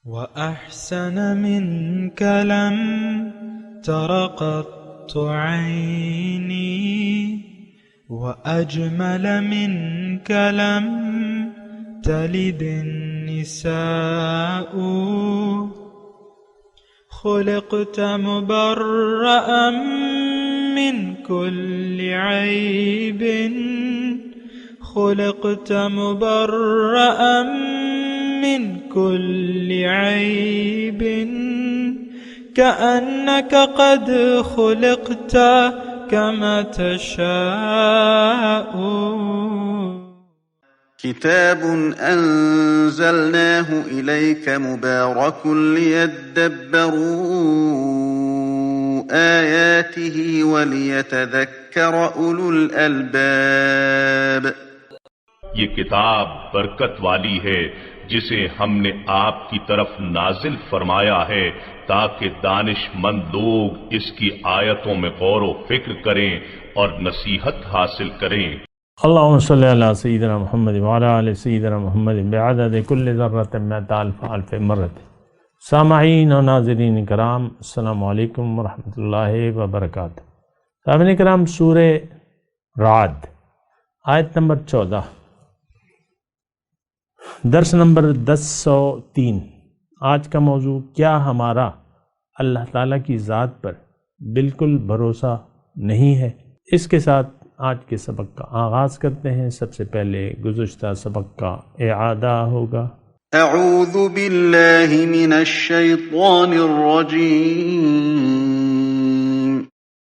وأحسن منك لم تر قط عيني، وأجمل منك لم تلد النساء. خلقت مبرأ من كل عيب، خلقت مبرأ من كل عيب، كأنك قد خلقت كما تشاء. كتاب أنزلناه إليك مبارك ليدبروا آياته وليتذكر أولو الألباب. یہ کتاب برکت والی ہے جسے ہم نے آپ کی طرف نازل فرمایا ہے تاکہ دانش مند لوگ اس کی آیتوں میں غور و فکر کریں اور نصیحت حاصل کریں۔ اللہم صلی علی سیدنا محمد وعلی آل سیدنا محمد بعدد کل ذرۃ مئۃ الف الف مرۃ۔ سامعین و ناظرین کرام، السلام علیکم ورحمۃ اللہ وبرکاتہ۔ سامعین کرام، سورہ رعد آیت نمبر 14، درس نمبر 1003۔ آج کا موضوع، کیا ہمارا اللہ تعالیٰ کی ذات پر بالکل بھروسہ نہیں ہے؟ اس کے ساتھ آج کے سبق کا آغاز کرتے ہیں۔ سب سے پہلے گزشتہ سبق کا اعادہ ہوگا۔ اعوذ باللہ من الشیطان الرجیم۔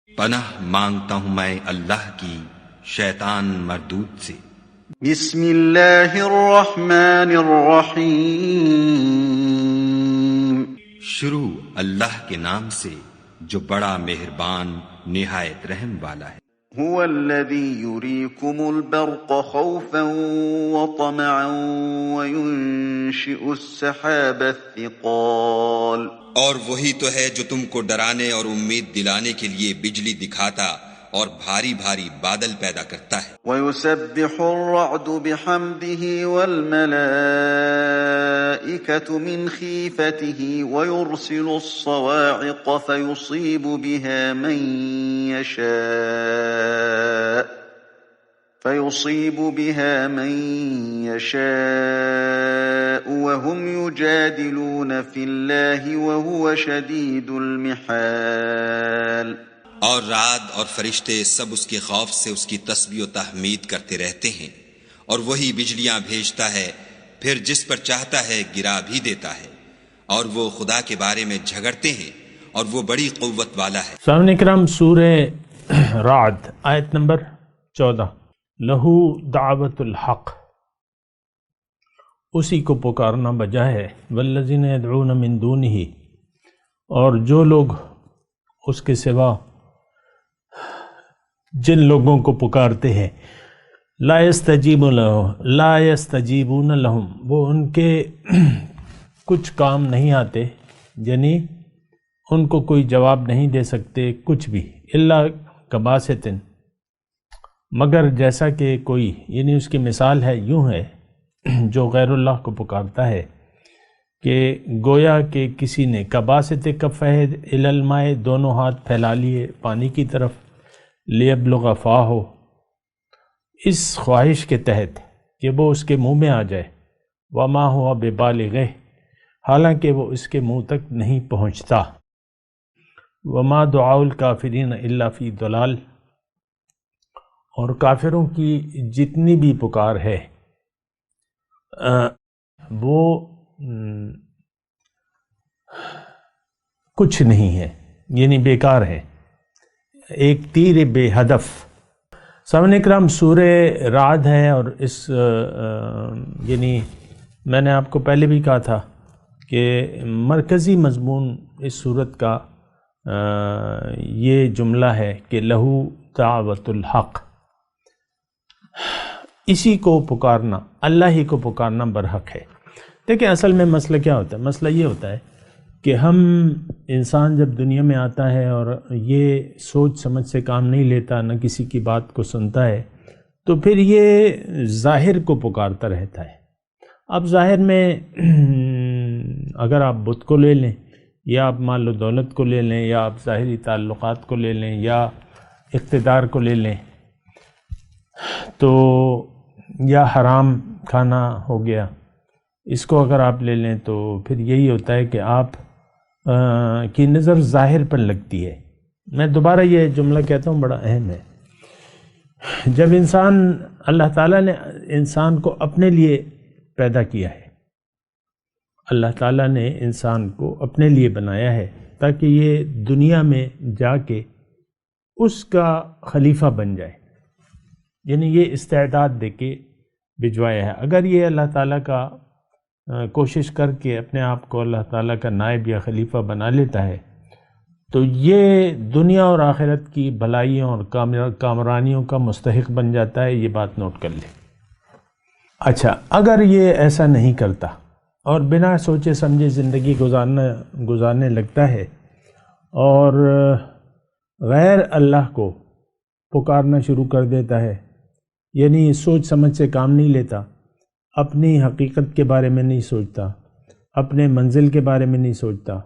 پناہ مانگتا ہوں میں اللہ کی شیطان مردود سے۔ بسم اللہ الرحمن الرحیم۔ شروع اللہ کے نام سے جو بڑا مہربان نہایت رحم والا ہے۔ هو الذی یریکم البرق خوفا وطمعا وینشئ السحاب الثقال۔ اور وہی تو ہے جو تم کو ڈرانے اور امید دلانے کے لیے بجلی دکھاتا اور بھاری بھاری بادل پیدا کرتا ہے۔ وَيُسَبِّحُ الرَّعْدُ بِحَمْدِهِ وَالْمَلَائِكَةُ مِنْ خِيفَتِهِ وَيُرْسِلُ الصَّوَاعِقَ فَيُصِيبُ بِهَا مَن يَشَاءُ وَهُمْ يُجَادِلُونَ فِي اللَّهِ وَهُوَ شَدِيدُ الْمِحَالِ۔ اور رعد اور فرشتے سب اس کے خوف سے اس کی تسبیح و تحمید کرتے رہتے ہیں، اور وہی بجلیاں بھیجتا ہے، پھر جس پر چاہتا ہے گرا بھی دیتا ہے، اور وہ خدا کے بارے میں جھگڑتے ہیں، اور وہ بڑی قوت والا ہے۔ سامعین کرام، سورہ رعد آیت نمبر 14۔ لہو دعوت الحق، اسی کو پکارنا بجا ہے۔ والذین یدعون من دونہ، اور جو لوگ اس کے سوا جن لوگوں کو پکارتے ہیں، لا یستجیبون لہم، وہ ان کے کچھ کام نہیں آتے، یعنی ان کو کوئی جواب نہیں دے سکتے کچھ بھی، الا کباسطن، مگر جیسا کہ کوئی، یعنی اس کی مثال ہے یوں ہے، جو غیر اللہ کو پکارتا ہے کہ گویا کہ کسی نے کباسط کفہ الی الماء، دونوں ہاتھ پھیلا لیے پانی کی طرف، لیبلغ فاہ، اس خواہش کے تحت کہ وہ اس کے منہ میں آ جائے، وما ہوا ببالغہ، حالانکہ وہ اس کے منہ تک نہیں پہنچتا، وما دعاء الکافرین الا فی ضلال، اور کافروں کی جتنی بھی پکار ہے وہ کچھ نہیں ہے، یعنی بیکار ہے، ایک تیر بے ہدف۔ سامعین کرام، سورہ رعد ہے، اور اس یعنی میں نے آپ کو پہلے بھی کہا تھا کہ مرکزی مضمون اس سورت کا یہ جملہ ہے کہ لہو دعوت الحق، اسی کو پکارنا، اللہ ہی کو پکارنا برحق ہے۔ دیکھیں اصل میں مسئلہ کیا ہوتا ہے؟ مسئلہ یہ ہوتا ہے کہ ہم انسان جب دنیا میں آتا ہے اور یہ سوچ سمجھ سے کام نہیں لیتا، نہ کسی کی بات کو سنتا ہے، تو پھر یہ ظاہر کو پکارتا رہتا ہے۔ اب ظاہر میں اگر آپ بت کو لے لیں یا آپ مال و دولت کو لے لیں یا آپ ظاہری تعلقات کو لے لیں یا اقتدار کو لے لیں تو یا حرام کھانا ہو گیا، اس کو اگر آپ لے لیں تو پھر یہی ہوتا ہے کہ آپ کی نظر ظاہر پر لگتی ہے۔ میں دوبارہ یہ جملہ کہتا ہوں، بڑا اہم ہے۔ جب اللہ تعالیٰ نے انسان کو اپنے لیے پیدا کیا ہے، اللہ تعالیٰ نے انسان کو اپنے لیے بنایا ہے تاکہ یہ دنیا میں جا کے اس کا خلیفہ بن جائے، یعنی یہ استعداد دے کے بھجوایا ہے۔ اگر یہ اللہ تعالیٰ کا کوشش کر کے اپنے آپ کو اللہ تعالیٰ کا نائب یا خلیفہ بنا لیتا ہے تو یہ دنیا اور آخرت کی بھلائیوں اور کامرانیوں کا مستحق بن جاتا ہے۔ یہ بات نوٹ کر لیں۔ اچھا، اگر یہ ایسا نہیں کرتا اور بنا سوچے سمجھے زندگی گزارنے لگتا ہے اور غیر اللہ کو پکارنا شروع کر دیتا ہے، یعنی سوچ سمجھ سے کام نہیں لیتا، اپنی حقیقت کے بارے میں نہیں سوچتا، اپنے منزل کے بارے میں نہیں سوچتا،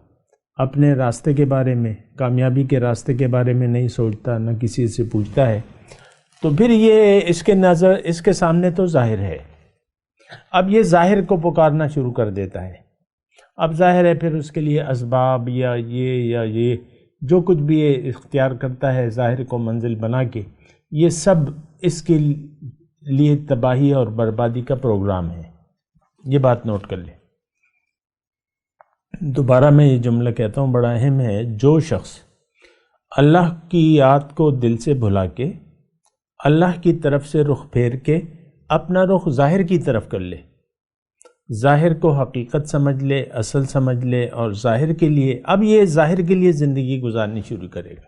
اپنے راستے کے بارے میں، کامیابی کے راستے کے بارے میں نہیں سوچتا، نہ کسی سے پوچھتا ہے، تو پھر یہ اس کے سامنے تو ظاہر ہے۔ اب یہ ظاہر کو پکارنا شروع کر دیتا ہے۔ اب ظاہر ہے پھر اس کے لیے اسباب یا یہ جو کچھ بھی یہ اختیار کرتا ہے ظاہر کو منزل بنا کے، یہ سب اس کے لیے تباہی اور بربادی کا پروگرام ہے۔ یہ بات نوٹ کر لیں۔ دوبارہ میں یہ جملہ کہتا ہوں، بڑا اہم ہے۔ جو شخص اللہ کی یاد کو دل سے بھلا کے اللہ کی طرف سے رخ پھیر کے اپنا رخ ظاہر کی طرف کر لے، ظاہر کو حقیقت سمجھ لے، اصل سمجھ لے، اور ظاہر کے لیے اب یہ ظاہر کے لیے زندگی گزارنی شروع کرے گا۔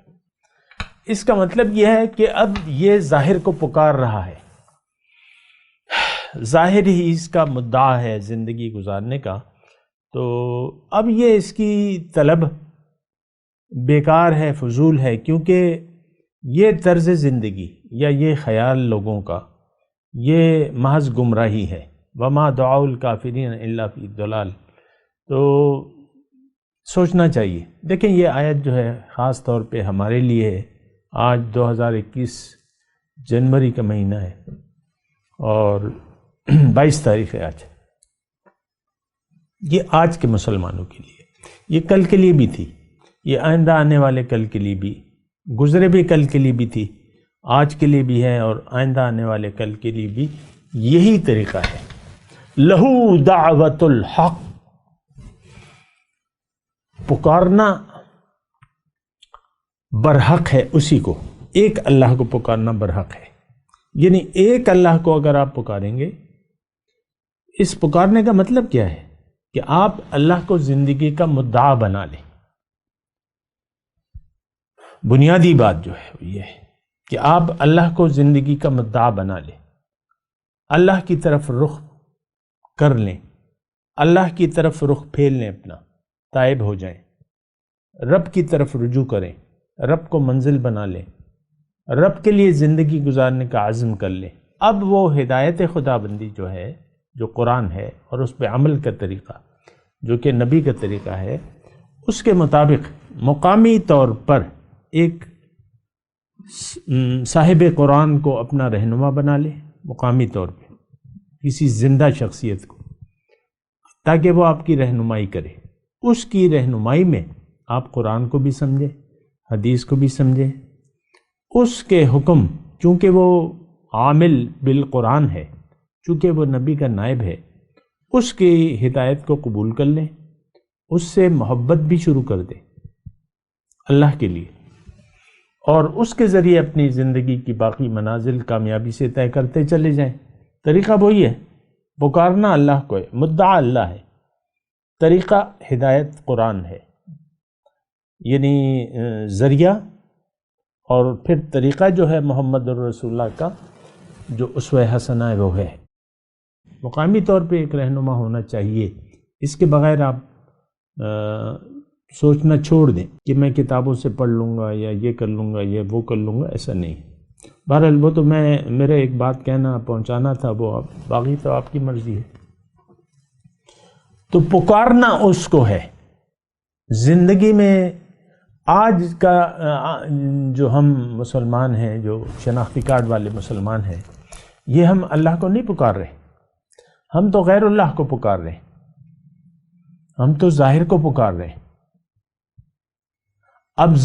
اس کا مطلب یہ ہے کہ اب یہ ظاہر کو پکار رہا ہے، ظاہر ہی اس کا مدعا ہے زندگی گزارنے کا، تو اب یہ اس کی طلب بیکار ہے، فضول ہے، کیونکہ یہ طرز زندگی یا یہ خیال لوگوں کا یہ محض گمراہی ہے۔ وما دعاء الکافرین الا فی ضلال۔ تو سوچنا چاہیے۔ دیکھیں یہ آیت جو ہے خاص طور پہ ہمارے لیے ہے۔ آج 2021 جنوری کا مہینہ ہے اور 22 تاریخ ہے آج۔ یہ آج کے مسلمانوں کے لیے، یہ کل کے لیے بھی تھی، یہ آئندہ آنے والے کل کے لیے بھی، گزرے بھی کل کے لیے بھی تھی، آج کے لیے بھی ہے، اور آئندہ آنے والے کل کے لیے بھی یہی طریقہ ہے۔ لہو دعوت الحق، پکارنا برحق ہے اسی کو، ایک اللہ کو پکارنا برحق ہے۔ یعنی ایک اللہ کو اگر آپ پکاریں گے، اس پکارنے کا مطلب کیا ہے کہ آپ اللہ کو زندگی کا مدعا بنا لیں۔ بنیادی بات جو ہے وہ یہ ہے کہ آپ اللہ کو زندگی کا مدعا بنا لیں، اللہ کی طرف رخ کر لیں، اللہ کی طرف رخ پھیر لیں، اپنا تائب ہو جائیں، رب کی طرف رجوع کریں، رب کو منزل بنا لیں، رب کے لیے زندگی گزارنے کا عزم کر لیں۔ اب وہ ہدایت خدا بندی جو ہے، جو قرآن ہے اور اس پہ عمل کا طریقہ جو کہ نبی کا طریقہ ہے، اس کے مطابق مقامی طور پر ایک صاحب قرآن کو اپنا رہنما بنا لے، مقامی طور پہ کسی زندہ شخصیت کو، تاکہ وہ آپ کی رہنمائی کرے۔ اس کی رہنمائی میں آپ قرآن کو بھی سمجھیں، حدیث کو بھی سمجھیں، اس کے حکم، چونکہ وہ عامل بالقرآن ہے، چونکہ وہ نبی کا نائب ہے، اس کی ہدایت کو قبول کر لیں، اس سے محبت بھی شروع کر دیں اللہ کے لیے، اور اس کے ذریعے اپنی زندگی کی باقی منازل کامیابی سے طے کرتے چلے جائیں۔ طریقہ وہی ہے، پکارنا اللہ کو ہے، مدعا اللہ ہے، طریقہ ہدایت قرآن ہے، یعنی ذریعہ، اور پھر طریقہ جو ہے محمد الرسول اللہ کا جو اسوہ حسنہ ہے وہ ہے۔ مقامی طور پہ ایک رہنما ہونا چاہیے، اس کے بغیر آپ سوچنا چھوڑ دیں کہ میں کتابوں سے پڑھ لوں گا یا یہ کر لوں گا یا وہ کر لوں گا، ایسا نہیں۔ بہرحال وہ تو میرا ایک بات کہنا پہنچانا تھا، وہ باقی تو آپ کی مرضی ہے۔ تو پکارنا اس کو ہے زندگی میں. آج کا جو ہم مسلمان ہیں، جو شناختی کارڈ والے مسلمان ہیں، یہ ہم اللہ کو نہیں پکار رہے، ہم تو غیر اللہ کو پکار رہے ہیں، ہم تو ظاہر کو پکار رہے ہیں. اب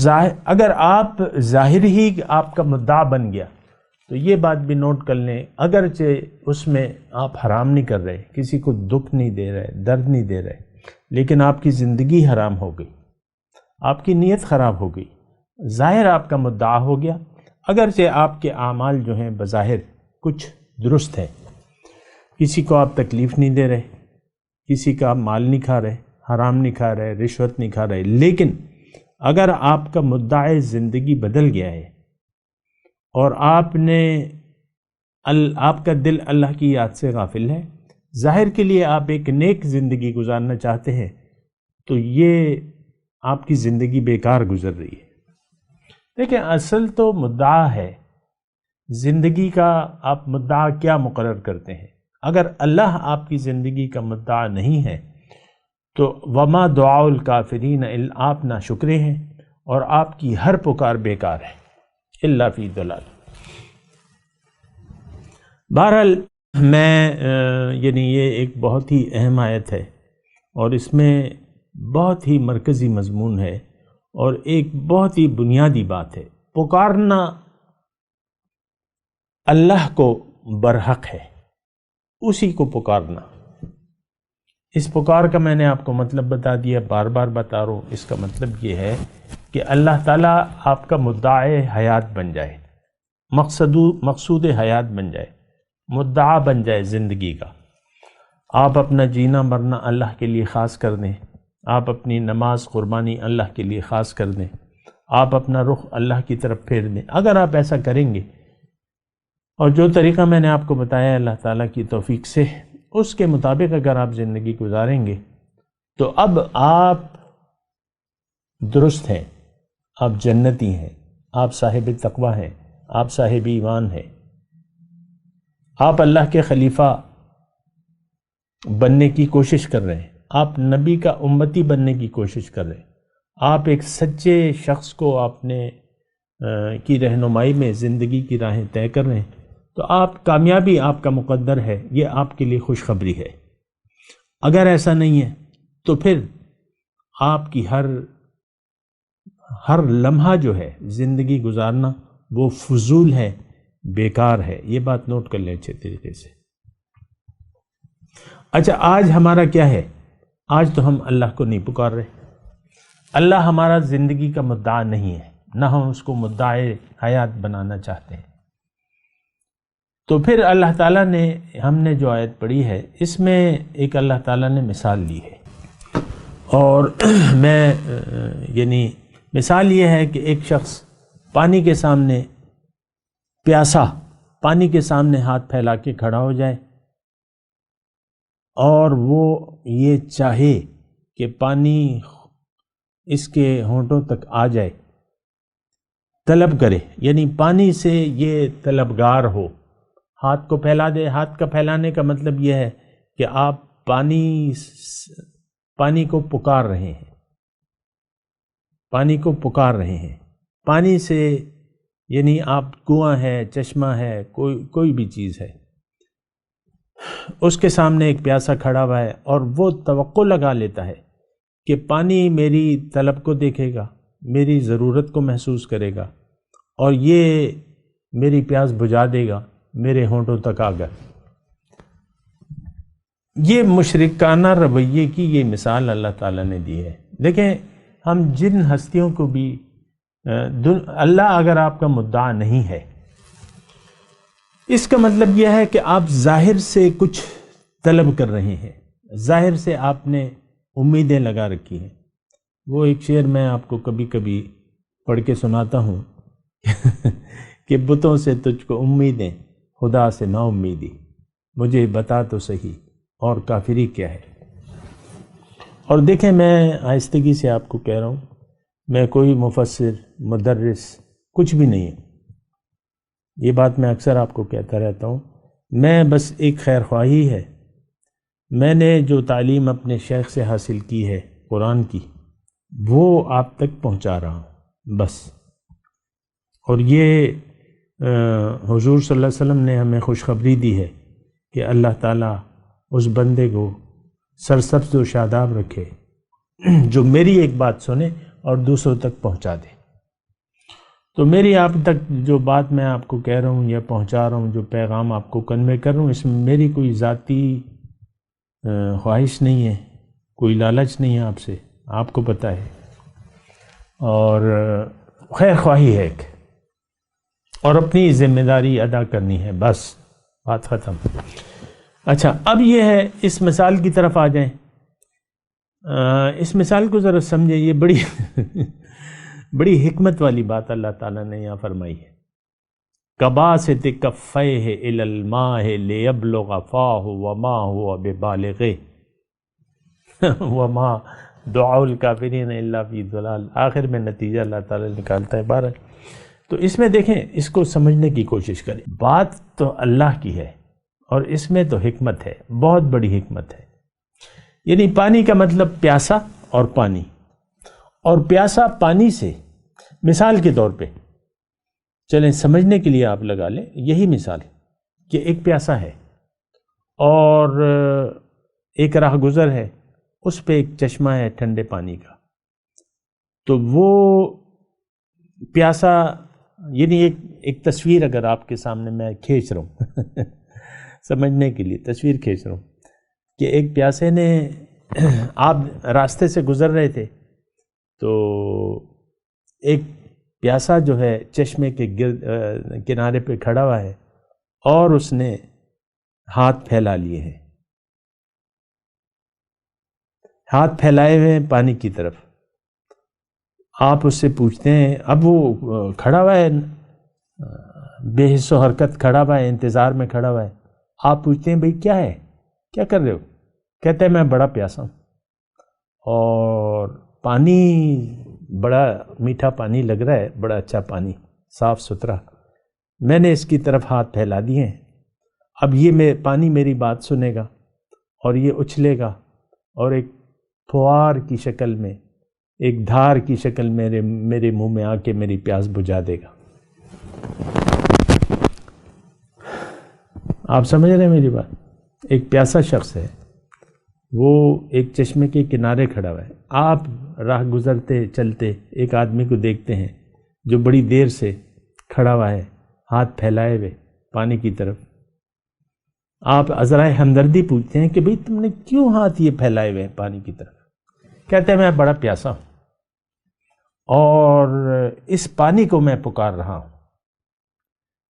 اگر آپ ظاہر ہی آپ کا مدعا بن گیا تو یہ بات بھی نوٹ کر لیں، اگرچہ اس میں آپ حرام نہیں کر رہے، کسی کو دکھ نہیں دے رہے، درد نہیں دے رہے، لیکن آپ کی زندگی حرام ہو گئی، آپ کی نیت خراب ہو گئی، ظاہر آپ کا مدعا ہو گیا، اگرچہ آپ کے اعمال جو ہیں بظاہر کچھ درست ہے، کسی کو آپ تکلیف نہیں دے رہے، کسی کا آپ مال نہیں کھا رہے، حرام نہیں کھا رہے، رشوت نہیں کھا رہے، لیکن اگر آپ کا مدعا زندگی بدل گیا ہے اور آپ کا دل اللہ کی یاد سے غافل ہے، ظاہر کے لیے آپ ایک نیک زندگی گزارنا چاہتے ہیں، تو یہ آپ کی زندگی بیکار گزر رہی ہے. دیکھیں، اصل تو مدعا ہے زندگی کا. آپ مدعا کیا مقرر کرتے ہیں؟ اگر اللہ آپ کی زندگی کا مدعا نہیں ہے تو وما دعاء الکافرین، آپ ناشکرے ہیں اور آپ کی ہر پکار بیکار ہے، الا فی ضلال. بہرحال یعنی یہ ایک بہت ہی اہم آیت ہے اور اس میں بہت ہی مرکزی مضمون ہے اور ایک بہت ہی بنیادی بات ہے. پکارنا اللہ کو برحق ہے، اسی کو پکارنا. اس پکار کا میں نے آپ کو مطلب بتا دیا، بار بار بتا رہا ہوں. اس کا مطلب یہ ہے کہ اللہ تعالیٰ آپ کا مدعا حیات بن جائے، مقصود حیات بن جائے، مدعا بن جائے زندگی کا. آپ اپنا جینا مرنا اللہ کے لیے خاص کر دیں، آپ اپنی نماز قربانی اللہ کے لیے خاص کر دیں، آپ اپنا رخ اللہ کی طرف پھیر دیں. اگر آپ ایسا کریں گے اور جو طریقہ میں نے آپ کو بتایا اللہ تعالیٰ کی توفیق سے، اس کے مطابق اگر آپ زندگی گزاریں گے تو اب آپ درست ہیں، آپ جنتی ہیں، آپ صاحب تقوی ہیں، آپ صاحب ایمان ہیں، آپ اللہ کے خلیفہ بننے کی کوشش کر رہے ہیں، آپ نبی کا امتی بننے کی کوشش کر رہے ہیں، آپ ایک سچے شخص کو آپ نے کی رہنمائی میں زندگی کی راہیں طے کر رہے ہیں، تو آپ کامیابی آپ کا مقدر ہے، یہ آپ کے لیے خوشخبری ہے. اگر ایسا نہیں ہے تو پھر آپ کی ہر لمحہ جو ہے زندگی گزارنا وہ فضول ہے، بیکار ہے. یہ بات نوٹ کر لیں اچھے طریقے سے. اچھا، آج ہمارا کیا ہے؟ آج تو ہم اللہ کو نہیں پکار رہے. اللہ ہمارا زندگی کا مدعا نہیں ہے، نہ ہم اس کو مدعا حیات بنانا چاہتے ہیں. تو پھر اللہ تعالیٰ نے، ہم نے جو آیت پڑھی ہے اس میں ایک اللہ تعالیٰ نے مثال لی ہے، اور میں یعنی مثال یہ ہے کہ ایک شخص پانی کے سامنے پیاسا، پانی کے سامنے ہاتھ پھیلا کے کھڑا ہو جائے اور وہ یہ چاہے کہ پانی اس کے ہونٹوں تک آ جائے، طلب کرے، یعنی پانی سے یہ طلبگار ہو، ہاتھ کو پھیلا دے. ہاتھ کا پھیلانے کا مطلب یہ ہے کہ آپ پانی کو پکار رہے ہیں، پانی کو پکار رہے ہیں. پانی سے یعنی آپ کنواں ہے، چشمہ ہے، کوئی بھی چیز ہے، اس کے سامنے ایک پیاسا کھڑا ہوا ہے اور وہ توقع لگا لیتا ہے کہ پانی میری طلب کو دیکھے گا، میری ضرورت کو محسوس کرے گا اور یہ میری پیاس بجھا دے گا، میرے ہونٹوں تک آ گئے. یہ مشرکانہ رویے کی یہ مثال اللہ تعالیٰ نے دی ہے. دیکھیں، ہم جن ہستیوں کو بھی اللہ اگر آپ کا مدعا نہیں ہے، اس کا مطلب یہ ہے کہ آپ ظاہر سے کچھ طلب کر رہے ہیں، ظاہر سے آپ نے امیدیں لگا رکھی ہیں. وہ ایک شعر میں آپ کو کبھی کبھی پڑھ کے سناتا ہوں کہ بتوں سے تجھ کو امیدیں، خدا سے نا امیدی، مجھے بتا تو صحیح اور کافری کیا ہے. اور دیکھیں، میں آہستگی سے آپ کو کہہ رہا ہوں، میں کوئی مفسر، مدرس کچھ بھی نہیں ہوں. یہ بات میں اکثر آپ کو کہتا رہتا ہوں. میں بس ایک خیر خواہی ہے میں نے جو تعلیم اپنے شیخ سے حاصل کی ہے قرآن کی، وہ آپ تک پہنچا رہا ہوں بس۔ اور یہ حضور صلی اللہ علیہ وسلم نے ہمیں خوشخبری دی ہے کہ اللہ تعالیٰ اس بندے کو سرسبز و شاداب رکھے جو میری ایک بات سنے اور دوسروں تک پہنچا دے۔ تو میری آپ تک جو بات میں آپ کو کہہ رہا ہوں یا پہنچا رہا ہوں، جو پیغام آپ کو کنوے کر رہا ہوں، اس میں میری کوئی ذاتی خواہش نہیں ہے، کوئی لالچ نہیں ہے آپ سے، آپ کو پتہ ہے، اور خیر خواہی ہے ایک، اور اپنی ذمہ داری ادا کرنی ہے، بس بات ختم۔ اچھا، اب یہ ہے، اس مثال کی طرف آ جائیں۔ اس مثال کو ذرا سمجھیں، یہ بڑی حکمت والی بات اللہ تعالیٰ نے یہاں فرمائی ہے۔ کباسط کفیہ الی الماء لیبلغ فاہ وما هو ببالغہ وما دعاء الکافرین الا فی ضلال۔ آخر میں نتیجہ اللہ تعالیٰ نکالتا ہے۔ بہرحال تو اس میں دیکھیں، اس کو سمجھنے کی کوشش کریں۔ بات تو اللہ کی ہے اور اس میں تو حکمت ہے، بہت بڑی حکمت ہے۔ یعنی پانی کا مطلب پیاسا اور پانی، اور پیاسا پانی سے، مثال کے طور پہ چلیں سمجھنے کے لیے آپ لگا لیں یہی مثال کہ ایک پیاسا ہے اور ایک راہ گزر ہے، اس پہ ایک چشمہ ہے ٹھنڈے پانی کا، تو وہ پیاسا، یعنی ایک تصویر اگر آپ کے سامنے میں کھینچ رہا ہوں سمجھنے کے لیے تصویر کھینچ رہا ہوں کہ ایک پیاسے نے، آپ راستے سے گزر رہے تھے تو ایک پیاسا جو ہے چشمے کے کنارے پہ کھڑا ہوا ہے اور اس نے ہاتھ پھیلا لیے ہیں، ہاتھ پھیلائے ہوئے ہیں پانی کی طرف۔ آپ اس سے پوچھتے ہیں، اب وہ کھڑا ہوا ہے، بے حس و حرکت کھڑا ہوا ہے، انتظار میں کھڑا ہوا ہے، آپ پوچھتے ہیں بھئی کیا ہے، کیا کر رہے ہو؟ کہتے ہیں میں بڑا پیاسا ہوں اور پانی بڑا میٹھا پانی لگ رہا ہے، بڑا اچھا پانی، صاف ستھرا، میں نے اس کی طرف ہاتھ پھیلا دیے ہیں، اب یہ پانی میری بات سنے گا اور یہ اچھلے گا اور ایک پھوار کی شکل میں، ایک دھار کی شکل میرے منہ میں آ کے میری پیاس بجھا دے گا۔ آپ سمجھ رہے ہیں میری بات؟ ایک پیاسا شخص ہے، وہ ایک چشمے کے کنارے کھڑا ہوا ہے، آپ راہ گزرتے چلتے ایک آدمی کو دیکھتے ہیں جو بڑی دیر سے کھڑا ہوا ہے ہاتھ پھیلائے ہوئے پانی کی طرف، آپ عذرائے ہمدردی پوچھتے ہیں کہ بھئی تم نے کیوں ہاتھ یہ پھیلائے ہوئے ہیں پانی کی طرف؟ کہتے ہیں میں بڑا پیاسا ہوں اور اس پانی کو میں پکار رہا ہوں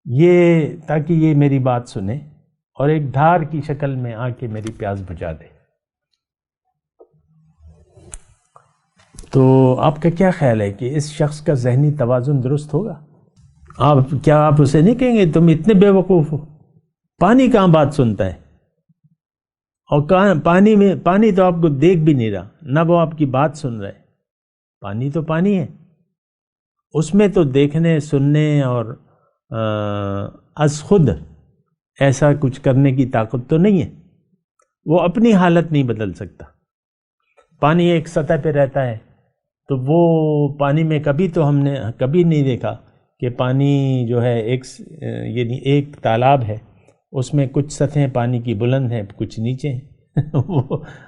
یہ تاکہ یہ میری بات سنے اور ایک دھار کی شکل میں آ کے میری پیاس بجھا دے۔ تو آپ کا کیا خیال ہے کہ اس شخص کا ذہنی توازن درست ہوگا؟ آپ اسے نہیں کہیں گے تم اتنے بے وقوف ہو، پانی کہاں بات سنتا ہے، اور پانی تو آپ کو دیکھ بھی نہیں رہا، نہ وہ آپ کی بات سن رہا ہے۔ پانی تو پانی ہے، اس میں تو دیکھنے سننے اور از خود ایسا کچھ کرنے کی طاقت تو نہیں ہے، وہ اپنی حالت نہیں بدل سکتا۔ پانی ایک سطح پہ رہتا ہے تو وہ پانی میں کبھی نہیں دیکھا کہ پانی جو ہے یعنی ایک تالاب ہے، اس میں کچھ سطحیں پانی کی بلند ہیں، کچھ نیچے ہیں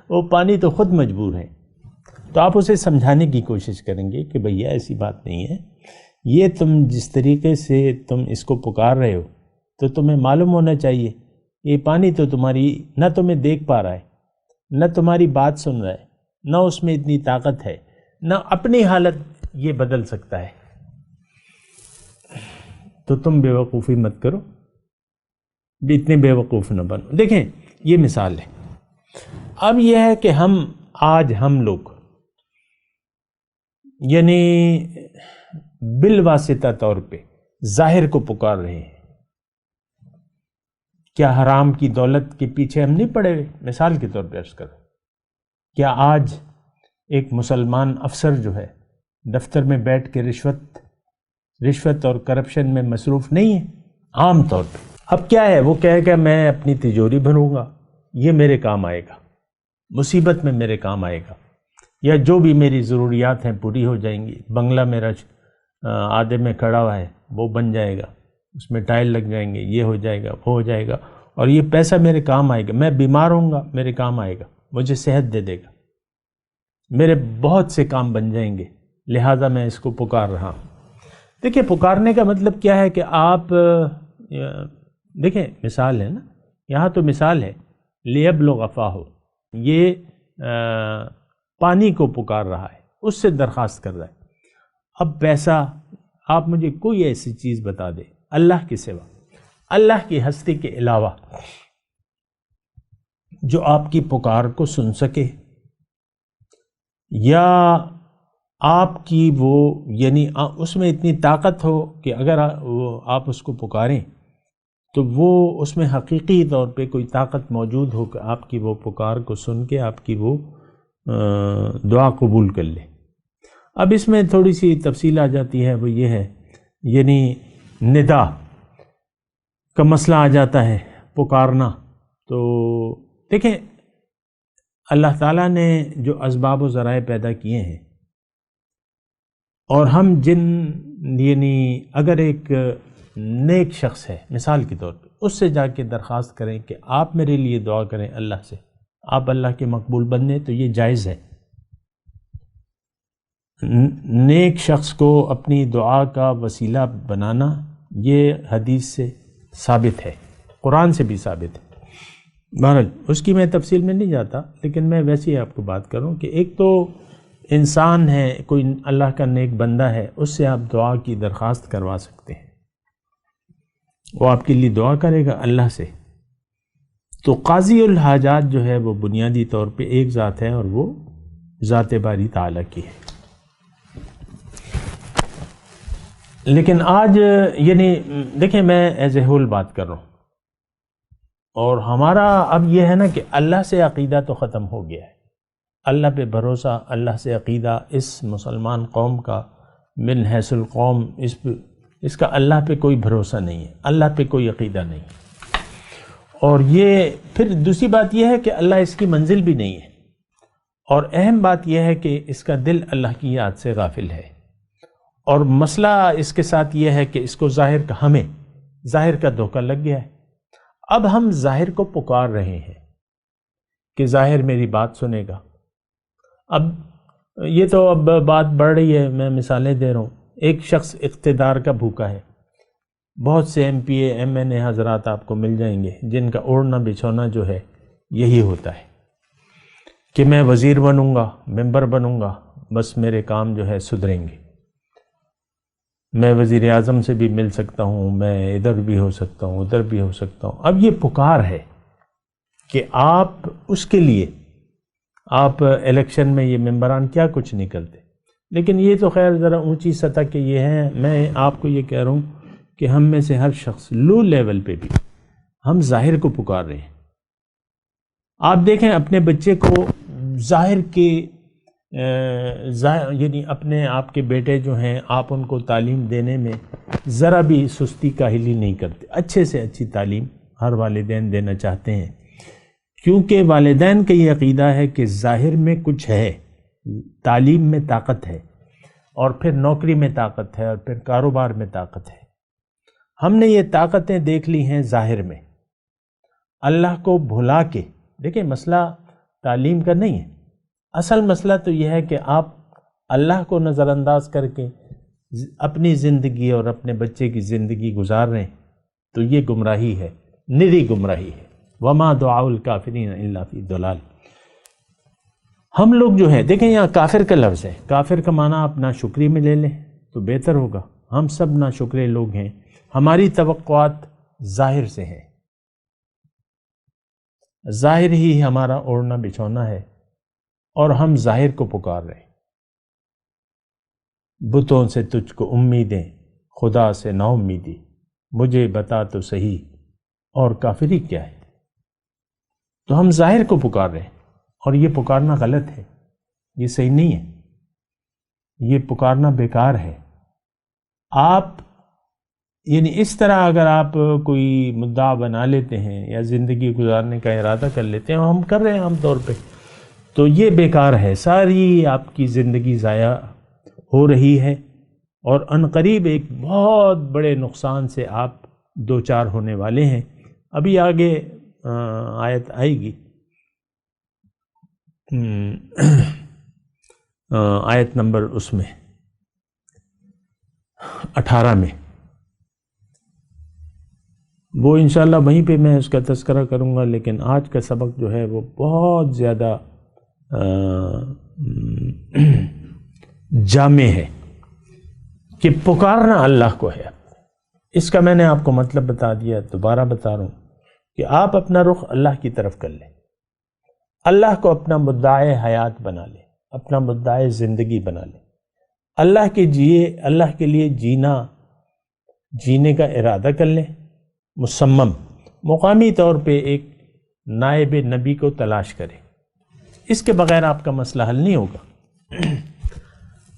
وہ پانی تو خود مجبور ہے۔ تو آپ اسے سمجھانے کی کوشش کریں گے کہ بھیا ایسی بات نہیں ہے، یہ تم جس طریقے سے تم اس کو پکار رہے ہو تو تمہیں معلوم ہونا چاہیے یہ پانی تو تمہاری نہ تمہیں دیکھ پا رہا ہے، نہ تمہاری بات سن رہا ہے، نہ اس میں اتنی طاقت ہے، نہ اپنی حالت یہ بدل سکتا ہے۔ تو تم بے وقوفی مت کرو، اتنے بے وقوف نہ بنو۔ دیکھیں یہ مثال ہے۔ اب یہ ہے کہ ہم لوگ یعنی بالواسطہ طور پہ ظاہر کو پکار رہے ہیں۔ کیا حرام کی دولت کے پیچھے ہم نہیں پڑے ہوئے؟ مثال کے طور پہ عرض کرو، کیا آج ایک مسلمان افسر جو ہے دفتر میں بیٹھ کے رشوت اور کرپشن میں مصروف نہیں ہے؟ عام طور پہ اب کیا ہے، وہ کہے گا میں اپنی تجوری بھروں گا یہ میرے کام آئے گا، مصیبت میں میرے کام آئے گا، یا جو بھی میری ضروریات ہیں پوری ہو جائیں گی۔ بنگلہ میرا آدھے میں کھڑا ہوا ہے، وہ بن جائے گا، اس میں ٹائل لگ جائیں گے، یہ ہو جائے گا، وہ ہو جائے گا، اور یہ پیسہ میرے کام آئے گا۔ میں بیمار ہوں گا، میرے کام آئے گا، مجھے صحت دے دے گا، میرے بہت سے کام بن جائیں گے، لہٰذا میں اس کو پکار رہا ہوں۔ دیکھیں پکارنے کا مطلب کیا ہے کہ آپ دیکھیں مثال ہے نا، یہاں تو مثال ہے لیبلغ فاہو، یہ پانی کو پکار رہا ہے، اس سے درخواست کر رہا ہے۔ اب پیسہ، آپ مجھے کوئی ایسی چیز بتا دیں اللہ کے سوا، اللہ کی ہستی کے علاوہ، جو آپ کی پکار کو سن سکے، یا آپ کی وہ یعنی اس میں اتنی طاقت ہو کہ اگر آپ اس کو پکاریں تو وہ اس میں حقیقی طور پہ کوئی طاقت موجود ہو کہ آپ کی وہ پکار کو سن کے آپ کی وہ دعا قبول کر لے۔ اب اس میں تھوڑی سی تفصیل آ جاتی ہے، وہ یہ ہے یعنی ندا کا مسئلہ آ جاتا ہے، پکارنا۔ تو دیکھیں اللہ تعالیٰ نے جو اسباب و ذرائع پیدا کیے ہیں، اور ہم یعنی اگر ایک نیک شخص ہے مثال کے طور پہ، اس سے جا کے درخواست کریں کہ آپ میرے لیے دعا کریں اللہ سے، آپ اللہ کے مقبول بنیں، تو یہ جائز ہے۔ نیک شخص کو اپنی دعا کا وسیلہ بنانا یہ حدیث سے ثابت ہے، قرآن سے بھی ثابت ہے۔ بہرحال اس کی میں تفصیل میں نہیں جاتا، لیکن میں ویسے ہی آپ کو بات کروں کہ ایک تو انسان ہے، کوئی اللہ کا نیک بندہ ہے، اس سے آپ دعا کی درخواست کروا سکتے ہیں، وہ آپ کے لیے دعا کرے گا اللہ سے۔ تو قاضی الحاجات جو ہے وہ بنیادی طور پہ ایک ذات ہے، اور وہ ذات باری تعالیٰ کی ہے۔ لیکن آج یعنی دیکھیں میں ایز اے ہول بات کر رہا ہوں، اور ہمارا اب یہ ہے نا کہ اللہ سے عقیدہ تو ختم ہو گیا ہے، اللہ پہ بھروسہ، اللہ سے عقیدہ اس مسلمان قوم کا من حیث القوم، اس کا اللہ پہ کوئی بھروسہ نہیں ہے، اللہ پہ کوئی عقیدہ نہیں۔ اور یہ پھر دوسری بات یہ ہے کہ اللہ اس کی منزل بھی نہیں ہے، اور اہم بات یہ ہے کہ اس کا دل اللہ کی یاد سے غافل ہے۔ اور مسئلہ اس کے ساتھ یہ ہے کہ اس کو ہمیں ظاہر کا دھوکہ لگ گیا ہے۔ اب ہم ظاہر کو پکار رہے ہیں کہ ظاہر میری بات سنے گا۔ اب یہ تو اب بات بڑھ رہی ہے، میں مثالیں دے رہا ہوں۔ ایک شخص اقتدار کا بھوکا ہے، بہت سے M P A M N A حضرات آپ کو مل جائیں گے جن کا اوڑھنا بچھونا جو ہے یہی ہوتا ہے کہ میں وزیر بنوں گا، ممبر بنوں گا، بس میرے کام جو ہے سدھریں گے، میں وزیر اعظم سے بھی مل سکتا ہوں، میں ادھر بھی ہو سکتا ہوں، ادھر بھی ہو سکتا ہوں۔ اب یہ پکار ہے کہ آپ اس کے لیے آپ الیکشن میں یہ ممبران کیا کچھ نہیں کرتے، لیکن یہ تو خیر ذرا اونچی سطح کے یہ ہیں۔ میں آپ کو یہ کہہ رہا ہوں کہ ہم میں سے ہر شخص لو لیول پہ بھی ہم ظاہر کو پکار رہے ہیں۔ آپ دیکھیں اپنے بچے کو ظاہر کے یعنی اپنے آپ کے بیٹے جو ہیں، آپ ان کو تعلیم دینے میں ذرا بھی سستی کاہلی نہیں کرتے، اچھے سے اچھی تعلیم ہر والدین دینا چاہتے ہیں، کیونکہ والدین کا یہ عقیدہ ہے کہ ظاہر میں کچھ ہے، تعلیم میں طاقت ہے، اور پھر نوکری میں طاقت ہے، اور پھر کاروبار میں طاقت ہے۔ ہم نے یہ طاقتیں دیکھ لی ہیں ظاہر میں، اللہ کو بھلا کے۔ دیکھیں مسئلہ تعلیم کا نہیں ہے، اصل مسئلہ تو یہ ہے کہ آپ اللہ کو نظر انداز کر کے اپنی زندگی اور اپنے بچے کی زندگی گزار رہے ہیں، تو یہ گمراہی ہے، نری گمراہی ہے۔ وما دعاء الکافرین الا فی ضلال۔ ہم لوگ جو ہے دیکھیں یہاں کافر کا لفظ ہے، کافر کا معنی آپ ناشکری میں لے لیں تو بہتر ہوگا۔ ہم سب ناشکرے لوگ ہیں، ہماری توقعات ظاہر سے ہیں، ظاہر ہی ہمارا اوڑھنا بچھونا ہے، اور ہم ظاہر کو پکار رہے ہیں۔ بتوں سے تجھ کو امیدیں، خدا سے نا امیدی، مجھے بتا تو صحیح اور کافری کیا ہے۔ تو ہم ظاہر کو پکار رہے ہیں، اور یہ پکارنا غلط ہے، یہ صحیح نہیں ہے، یہ پکارنا بیکار ہے۔ آپ یعنی اس طرح اگر آپ کوئی مدعا بنا لیتے ہیں یا زندگی گزارنے کا ارادہ کر لیتے ہیں، ہم کر رہے ہیں عام طور پہ، تو یہ بیکار ہے، ساری آپ کی زندگی ضائع ہو رہی ہے، اور عنقریب ایک بہت بڑے نقصان سے آپ دوچار ہونے والے ہیں۔ ابھی آگے آیت آئے گی، آیت نمبر اس میں 18 میں، وہ انشاءاللہ وہیں پہ میں اس کا تذکرہ کروں گا، لیکن آج کا سبق جو ہے وہ بہت زیادہ جامع ہے کہ پکارنا اللہ کو ہے۔ اس کا میں نے آپ کو مطلب بتا دیا، دوبارہ بتا رہا ہوں کہ آپ اپنا رخ اللہ کی طرف کر لیں، اللہ کو اپنا مدعائے حیات بنا لیں، اپنا مدعائے زندگی بنا لیں، اللہ کے لیے جینے کا ارادہ کر لیں، مصمم مقامی طور پہ ایک نائب نبی کو تلاش کریں، اس کے بغیر آپ کا مسئلہ حل نہیں ہوگا۔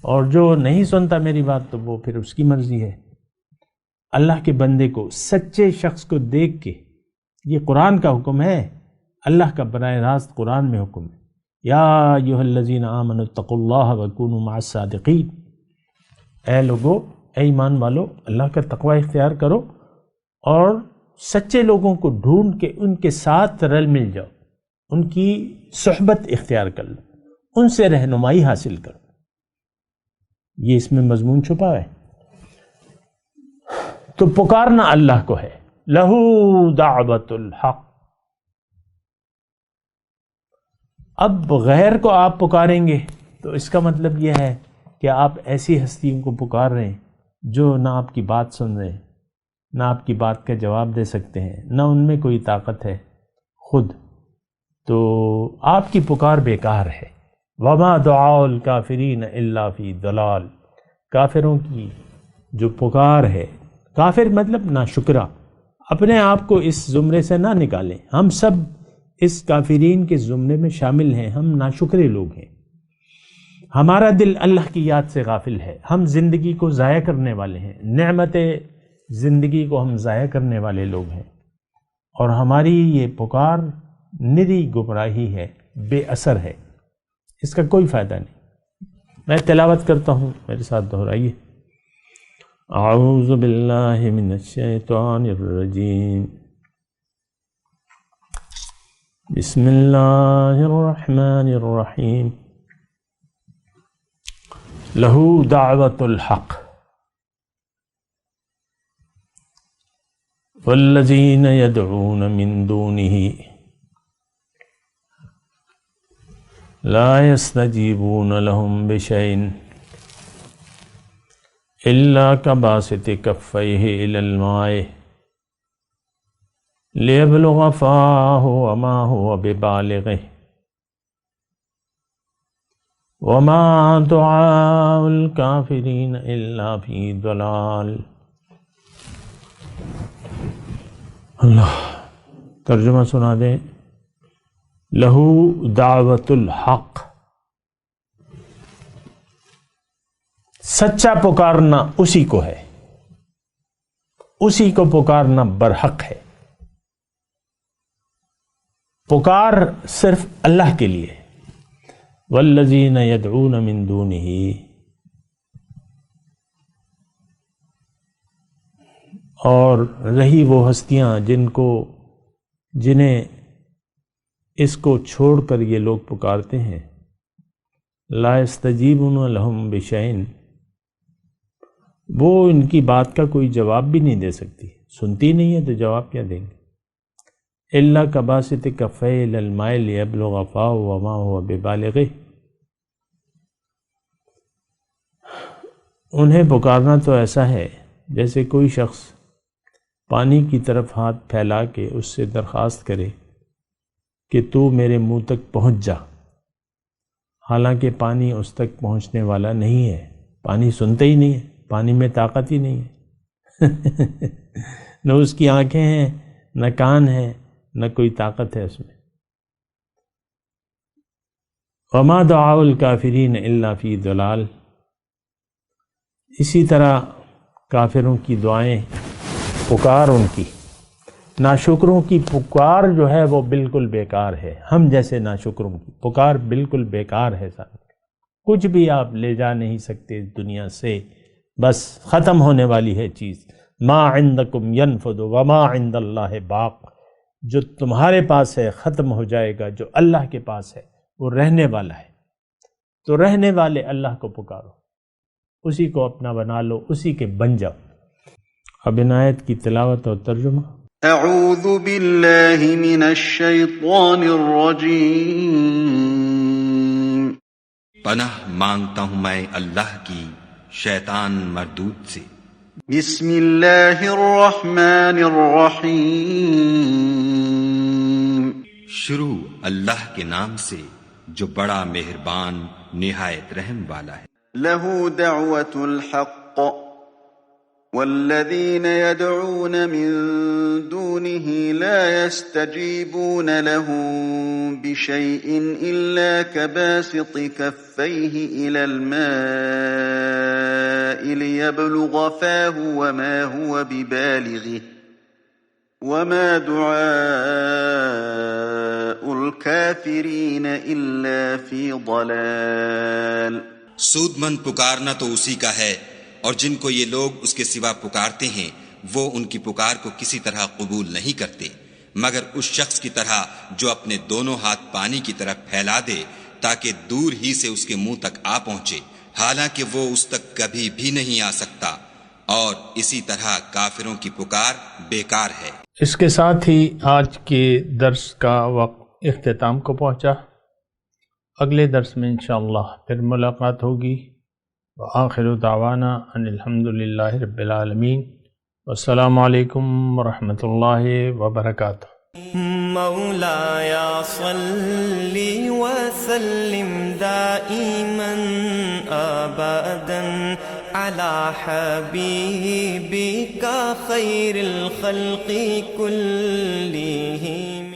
اور جو نہیں سنتا میری بات تو وہ پھر اس کی مرضی ہے۔ اللہ کے بندے کو، سچے شخص کو دیکھ کے، یہ قرآن کا حکم ہے، اللہ کا براہ راست قرآن میں حکم ہے، یا ایھا الذین آمنوا اتقوا اللہ وکونوا مع الصادقین، اے لوگو، اے ایمان والو، اللہ کا تقوی اختیار کرو اور سچے لوگوں کو ڈھونڈ کے ان کے ساتھ رل مل جاؤ، ان کی صحبت اختیار کر لو، ان سے رہنمائی حاصل کرو۔ یہ اس میں مضمون چھپا ہے۔ تو پکارنا اللہ کو ہے، لہو دعوت الحق۔ اب غیر کو آپ پکاریں گے تو اس کا مطلب یہ ہے کہ آپ ایسی ہستیوں کو پکار رہے ہیں جو نہ آپ کی بات سن رہے ہیں، نہ آپ کی بات کا جواب دے سکتے ہیں، نہ ان میں کوئی طاقت ہے خود، تو آپ کی پکار بیکار ہے۔ وما دعاء الکافرین الا فی ضلال، کافروں کی جو پکار ہے، کافر مطلب ناشکرا، اپنے آپ کو اس زمرے سے نہ نکالیں، ہم سب اس کافرین کے زمرے میں شامل ہیں، ہم ناشکرے لوگ ہیں، ہمارا دل اللہ کی یاد سے غافل ہے، ہم زندگی کو ضائع کرنے والے ہیں، نعمت زندگی کو ہم ضائع کرنے والے لوگ ہیں، اور ہماری یہ پکار نری گمراہی ہے، بے اثر ہے، اس کا کوئی فائدہ نہیں۔ میں تلاوت کرتا ہوں، میرے ساتھ دہرائیے۔ اعوذ باللہ من الشیطان الرجیم، بسم اللہ الرحمن الرحیم، لہو دعوت الحق والذین یدعون من دونہ لا يستجیبون لهم بشیء الا کباسط کفیہ الی الماء لیبلغ فاہ وما هو ببالغہ وما دعاء الکافرین الا فی ضلال۔ اللہ ترجمہ سنا دیں۔ لہو دعوت الحق، سچا پکارنا اسی کو ہے، اسی کو پکارنا برحق ہے، پکار صرف اللہ کے لیے۔ والذین یدعون من دونہ، اور رہی وہ ہستیاں جنہیں اس کو چھوڑ کر یہ لوگ پکارتے ہیں، لا یستجیبون لہم بشیء، وہ ان کی بات کا کوئی جواب بھی نہیں دے سکتی، سنتی نہیں ہے تو جواب کیا دیں گے۔ الا کباسط کفیہ الی الماء لیبلغ فاہ وما هو ببالغہ، انہیں پکارنا تو ایسا ہے جیسے کوئی شخص پانی کی طرف ہاتھ پھیلا کے اس سے درخواست کرے کہ تو میرے منہ تک پہنچ جا، حالانکہ پانی اس تک پہنچنے والا نہیں ہے، پانی سنتے ہی نہیں ہے، پانی میں طاقت ہی نہیں ہے نہ اس کی آنکھیں ہیں، نہ کان ہیں، نہ کوئی طاقت ہے اس میں۔ وما دعاء الکافرین الا فی ضلال، اسی طرح کافروں کی دعائیں پکار ان کی، ناشکروں کی پکار جو ہے وہ بالکل بیکار ہے. ہم جیسے ناشکروں کی پکار بالکل بیکار ہے. کچھ بھی آپ لے جا نہیں سکتے اس دنیا سے، بس ختم ہونے والی ہے چیز. ما عندکم ینفد وما عند اللہ باق. جو تمہارے پاس ہے ختم ہو جائے گا، جو اللہ کے پاس ہے وہ رہنے والا ہے. تو رہنے والے اللہ کو پکارو، اسی کو اپنا بنا لو، اسی کے بن جاؤ. اب ان آیت کی تلاوت اور ترجمہ. اعوذ باللہ من الشیطان الرجیم. پناہ مانگتا ہوں میں اللہ کی شیطان مردود سے. بسم اللہ الرحمن الرحیم. شروع اللہ کے نام سے جو بڑا مہربان نہایت رحم والا ہے. لہ دعوت الحق والذین يدعون من دونه لا يستجيبون لهم بشيء إلا كباسط كفيه إلى الماء ليبلغ فاه وما هو ببالغه وما دعاء الكافرين إلا في ضلال. سود مند پکارنا تو اسی کا ہے، اور جن کو یہ لوگ اس کے سوا پکارتے ہیں وہ ان کی پکار کو کسی طرح قبول نہیں کرتے مگر اس شخص کی طرح جو اپنے دونوں ہاتھ پانی کی طرف پھیلا دے تاکہ دور ہی سے اس کے منہ تک آ پہنچے، حالانکہ وہ اس تک کبھی بھی نہیں آ سکتا، اور اسی طرح کافروں کی پکار بیکار ہے. اس کے ساتھ ہی آج کے درس کا وقت اختتام کو پہنچا. اگلے درس میں انشاءاللہ پھر ملاقات ہوگی. وآخر دعوانا ان الحمد للہ رب العالمین. والسلام علیکم ورحمۃ اللہ وبرکاتہ. مولایا صلی وسلم دائما ابدا علی حبیبک خیر الخلق کلہم.